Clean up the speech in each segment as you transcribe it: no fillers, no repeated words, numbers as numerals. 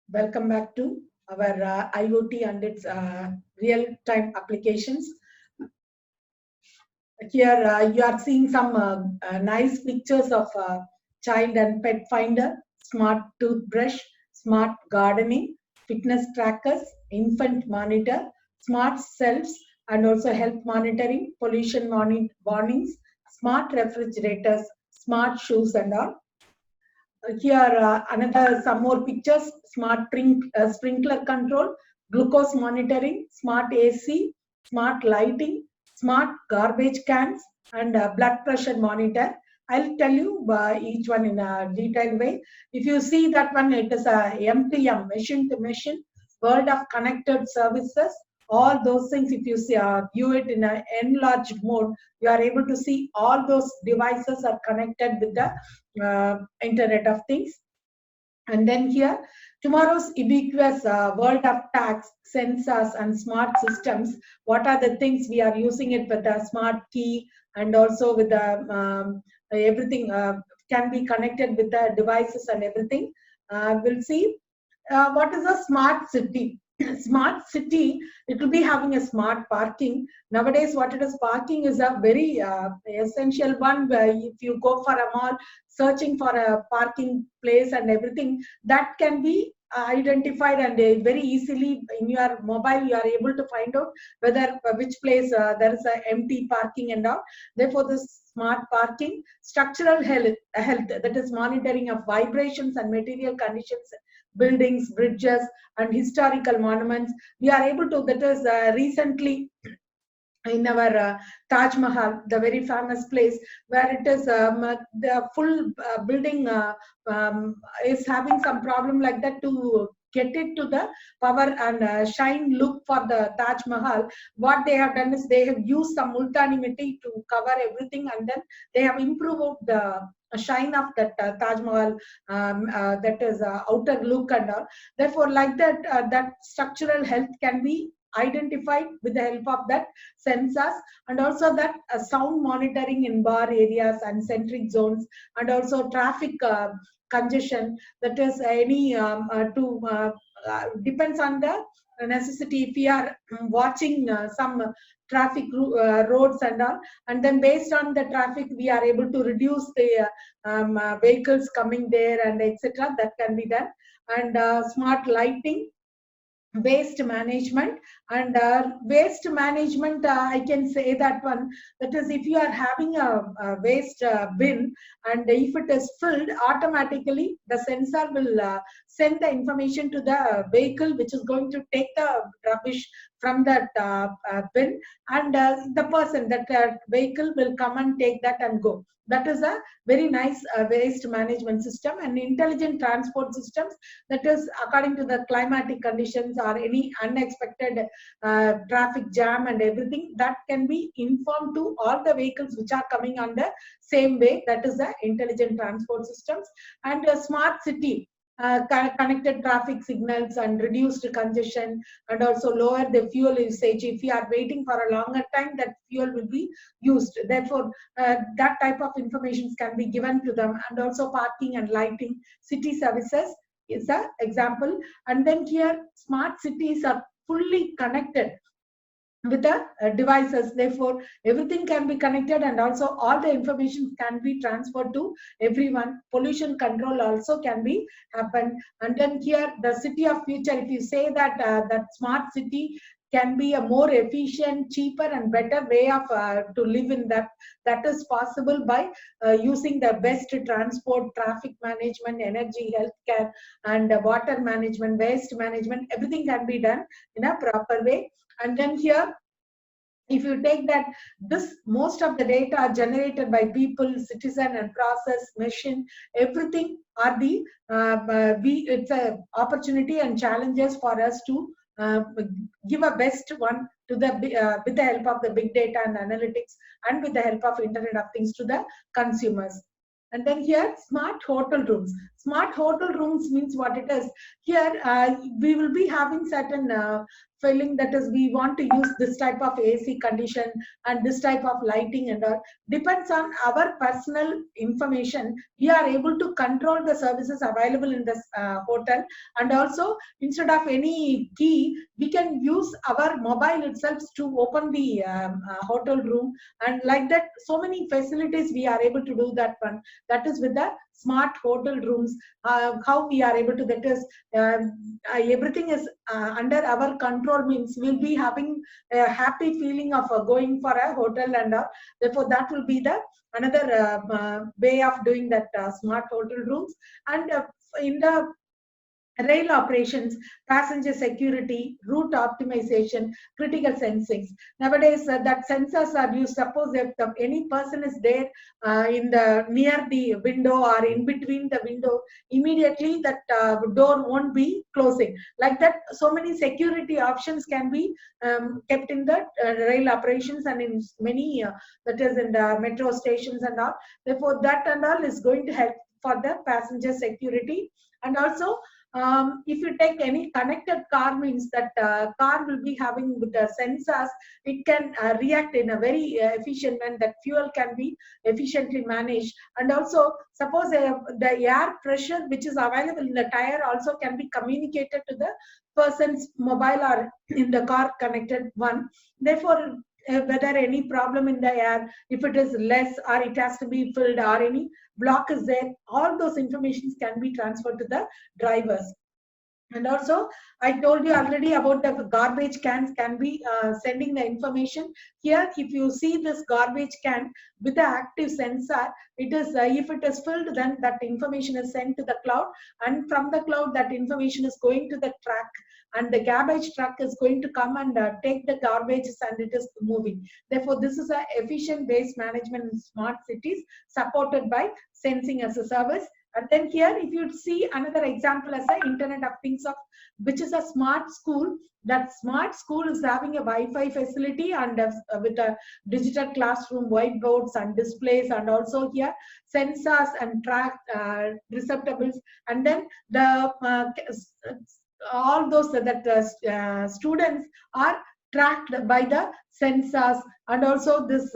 Welcome back to our IoT and its real-time applications. Here you are seeing some nice pictures of child and pet finder, smart toothbrush, smart gardening, fitness trackers, infant monitor, smart shelves, and also health monitoring, pollution warnings, smart refrigerators, smart shoes, and all. Here another some more pictures: smart sprinkler control, glucose monitoring, smart AC, smart lighting, smart garbage cans, and blood pressure monitor. I'll tell you each one in a detailed way. If you see that one, it is a MTM, machine to machine, world of connected services. All those things, if you see, view it in an enlarged mode, you are able to see all those devices are connected with the Internet of Things. And then here, tomorrow's ubiquitous world of tax, sensors, and smart systems. What are the things we are using it with the smart key, and also with the everything can be connected with the devices and everything. We'll see what is a smart city. Smart city, it will be having a smart parking. Nowadays, what it is, parking is a very essential one. Where if you go for a mall, searching for a parking place and everything, that can be identified, and very easily in your mobile you are able to find out whether which place there is a empty parking and all. Therefore, this smart parking, structural health, that is monitoring of vibrations and material conditions, buildings, bridges, and historical monuments. We are able to, that is recently in our Taj Mahal, the very famous place, where it is the full building is having some problem like that to get it to the power and shine look for the Taj Mahal. What they have done is they have used some multani mitti to cover everything, and then they have improved the shine of that Taj Mahal, that is outer look and all. Therefore, like that, that structural health can be identified with the help of that sensors, and also that sound monitoring in bar areas and centric zones, and also traffic congestion, that is any to depends on the necessity. If we are watching some traffic roads and all, and then based on the traffic we are able to reduce the vehicles coming there and etc. That can be done. And smart lighting, waste management. And waste management, I can say that one, that is, if you are having a waste bin, and if it is filled, automatically the sensor will send the information to the vehicle which is going to take the rubbish from that bin, and the person, that vehicle will come and take that and go. That is a very nice waste management system. And intelligent transport systems, that is according to the climatic conditions or any unexpected traffic jam and everything, that can be informed to all the vehicles which are coming on the same way. That is the intelligent transport systems. And a smart city, connected traffic signals and reduced congestion, and also lower the fuel usage. If you are waiting for a longer time, that fuel will be used. Therefore, that type of information can be given to them. And also parking and lighting, city services is an example. And then here, smart cities are fully connected with the devices. Therefore, everything can be connected, and also all the information can be transferred to everyone. Pollution control also can be happen. And then here, the city of future, if you say that that smart city can be a more efficient, cheaper, and better way of to live in that. That is possible by using the best transport, traffic management, energy, healthcare, and water management, waste management. Everything can be done in a proper way. And then here, if you take that, this most of the data are generated by people, citizen, and process, machine, everything are the it's a opportunity and challenges for us to give a best one to the with the help of the big data and analytics, and with the help of Internet of Things to the consumers. And then here, smart hotel rooms. Smart hotel rooms means what it is. Here, we will be having certain feeling, that is, we want to use this type of AC condition and this type of lighting and all. Depends on our personal information. We are able to control the services available in this hotel, and also instead of any key, we can use our mobile itself to open the hotel room, and like that, so many facilities we are able to do that one. That is with the smart hotel rooms. How we are able to, that is, everything is under our control, means we'll be having a happy feeling of going for a hotel, and therefore that will be the another way of doing that smart hotel rooms. And in the rail operations, passenger security, route optimization, critical sensings. Nowadays, that sensors are used. Suppose if any person is there in the near the window or in between the window, immediately that door won't be closing. Like that, so many security options can be kept in the rail operations and in many, that is in the metro stations and all. Therefore, that and all is going to help for the passenger security. And also, if you take any connected car, means that car will be having with the sensors, it can react in a very efficient manner, that fuel can be efficiently managed. And also, suppose the air pressure which is available in the tire also can be communicated to the person's mobile or in the car connected one. Therefore, whether any problem in the air, if it is less or it has to be filled, or any block is there, all those informations can be transferred to the drivers. And also, I told you already about the garbage cans can be sending the information. Here, if you see this garbage can with the active sensor, it is if it is filled, then that information is sent to the cloud, and from the cloud that information is going to the truck, and the garbage truck is going to come and take the garbage, and it is moving. Therefore, this is a efficient waste management in smart cities supported by sensing as a service. And then here, if you see another example as an Internet of Things, of which is a smart school. That smart school is having a Wi-Fi facility, and with a digital classroom, whiteboards and displays, and also here sensors and track receptacles. And then the all those that students are tracked by the sensors, and also this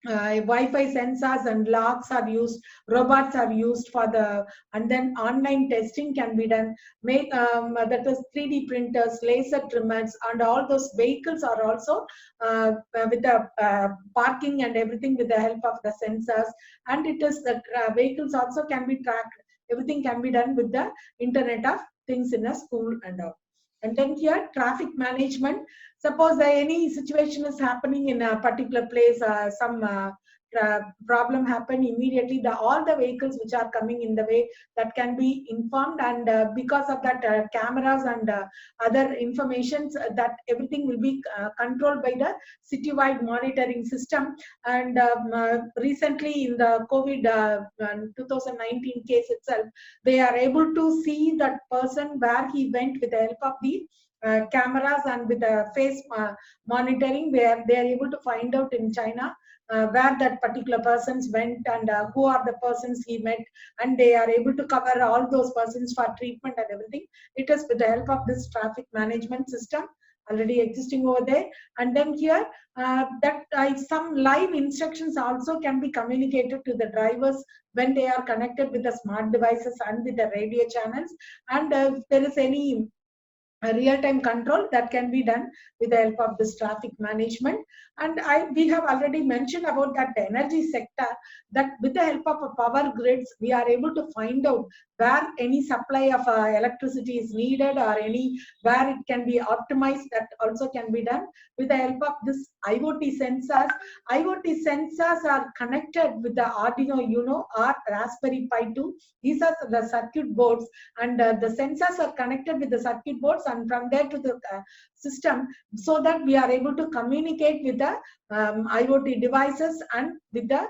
Wi-Fi sensors and locks are used, robots are used for the, and then online testing can be done. Make that is 3D printers, laser trimmers, and all those vehicles are also with the parking and everything with the help of the sensors. And it is the vehicles also can be tracked. Everything can be done with the Internet of Things in a school and all. And then here, traffic management. Suppose any situation is happening in a particular place, some problem happen, immediately all the vehicles which are coming in the way, that can be informed, and because of that cameras and other informations, that everything will be controlled by the citywide monitoring system. And recently in the COVID 2019 case itself, they are able to see that person where he went with the help of the cameras and with the face monitoring, where they are able to find out in China where that particular persons went, and who are the persons he met, and they are able to cover all those persons for treatment and everything. It is with the help of this traffic management system already existing over there. And then here, some live instructions also can be communicated to the drivers when they are connected with the smart devices and with the radio channels. And if there is any real-time control, that can be done with the help of this traffic management. And we have already mentioned about that energy sector, that with the help of power grids, we are able to find out where any supply of electricity is needed, or any where it can be optimized. That also can be done with the help of this IoT sensors. IoT sensors are connected with the Arduino Uno or Raspberry Pi 2. These are the circuit boards, and the sensors are connected with the circuit boards, and from there to the system, so that we are able to communicate with the IoT devices and with the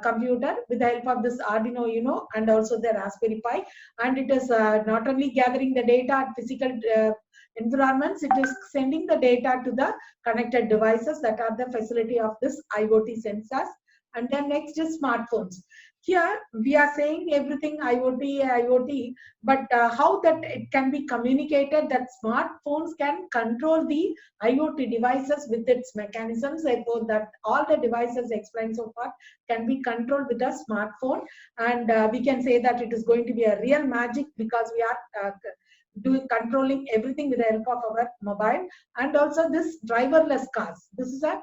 computer with the help of this Arduino Uno and also the Raspberry Pi. And it is not only gathering the data at physical environments, it is sending the data to the connected devices that are the facility of this IoT sensors. And then next is smartphones. Here we are saying everything IoT, but how that it can be communicated, that smartphones can control the IoT devices with its mechanisms. Therefore, that all the devices explained so far can be controlled with a smartphone, and we can say that it is going to be a real magic because we are doing controlling everything with the help of our mobile. And also this driverless cars. This is a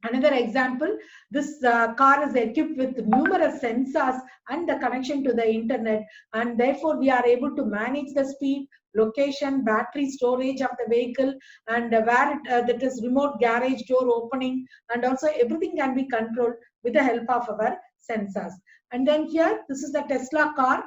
another example. This car is equipped with numerous sensors and the connection to the internet, and therefore we are able to manage the speed, location, battery storage of the vehicle, and where that is remote garage door opening, and also everything can be controlled with the help of our sensors. And then here, this is the Tesla car.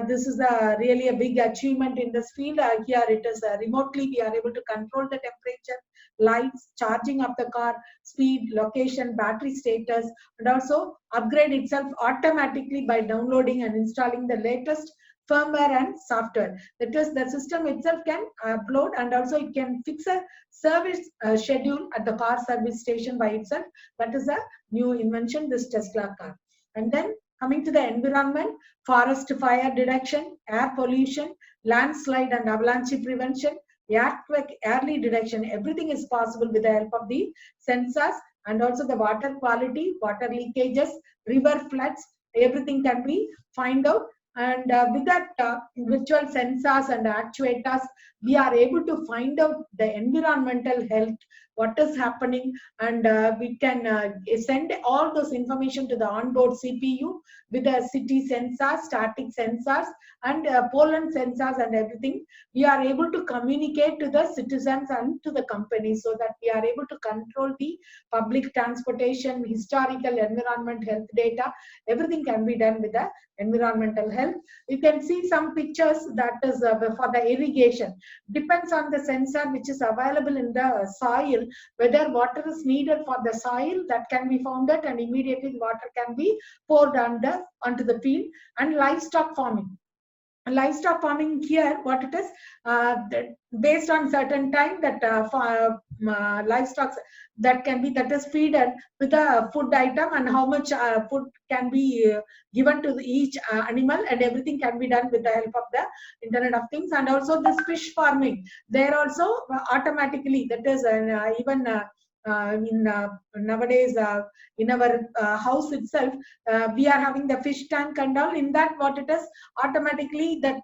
This is really a big achievement in this field. Here it is remotely we are able to control the temperature, lights, charging of the car, speed, location, battery status, and also upgrade itself automatically by downloading and installing the latest firmware and software. That is, the system itself can upload, and also it can fix a service schedule at the car service station by itself. That is a new invention, this Tesla car. And then coming to the environment, forest fire detection, air pollution, landslide and avalanche prevention, earthquake early detection, everything is possible with the help of the sensors. And also the water quality, water leakages, river floods, everything can be find out. And with that virtual sensors and actuators, we are able to find out the environmental health, what is happening, and we can send all those information to the onboard CPU with the city sensors, static sensors, and pollen sensors and everything. We are able to communicate to the citizens and to the companies so that we are able to control the public transportation, historical environment health data. Everything can be done with the environmental health. You can see some pictures that is for the irrigation. Depends on the sensor which is available in the soil, whether water is needed for the soil, that can be found out, and immediately the water can be poured onto the field. And livestock farming. Livestock farming, here what it is, based on certain time that livestock that can be, that is feeded with a food item, and how much food can be given to each animal, and everything can be done with the help of the Internet of Things. And also this fish farming, there also automatically, that is even nowadays in our house itself, we are having the fish tank and all. In that, what it is, automatically that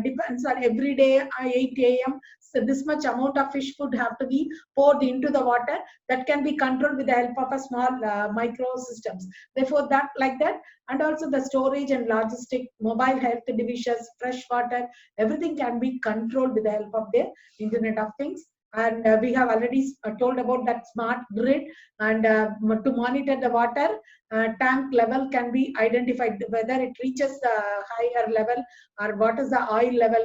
depends on every day 8 a.m. So this much amount of fish food have to be poured into the water, that can be controlled with the help of a small micro systems. Therefore, that like that. And also the storage and logistic, mobile health divisions, fresh water, everything can be controlled with the help of the Internet of Things. And we have already told about that smart grid, and to monitor the water tank level can be identified, whether it reaches the higher level or what is the oil level